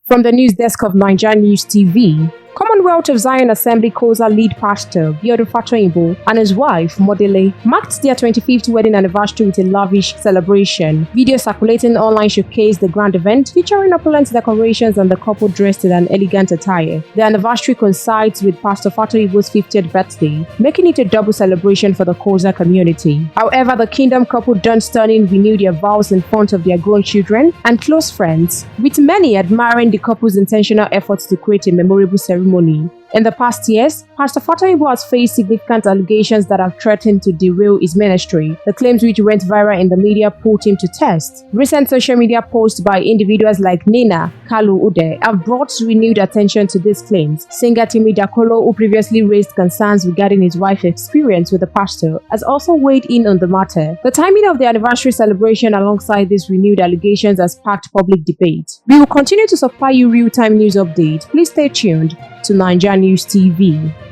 From the news desk of NaijaNews TV, Commonwealth of Zion Assembly COZA lead pastor Biodun Fatoyinbo and his wife Modele marked their 25th wedding anniversary with a lavish celebration. Video circulating online showcased the grand event featuring opulent decorations and the couple dressed in an elegant attire. The anniversary coincides with Pastor Fatoyinbo's 50th birthday, making it a double celebration for the COZA community. However, the kingdom couple donned stunning renewed their vows in front of their grown children and close friends, with many admiring the couple's intentional efforts to create a memorable ceremony. In the past years, Pastor Fatoyinbo has faced significant allegations that have threatened to derail his ministry. The claims, which went viral in the media, put him to test. Recent social media posts by individuals like Nina Kalu Ude have brought renewed attention to these claims. Singer Timi Dakolo, who previously raised concerns regarding his wife's experience with the pastor, has also weighed in on the matter. The timing of the anniversary celebration alongside these renewed allegations has sparked public debate. We will continue to supply you real-time news updates. Please stay tuned to NaijaNews TV.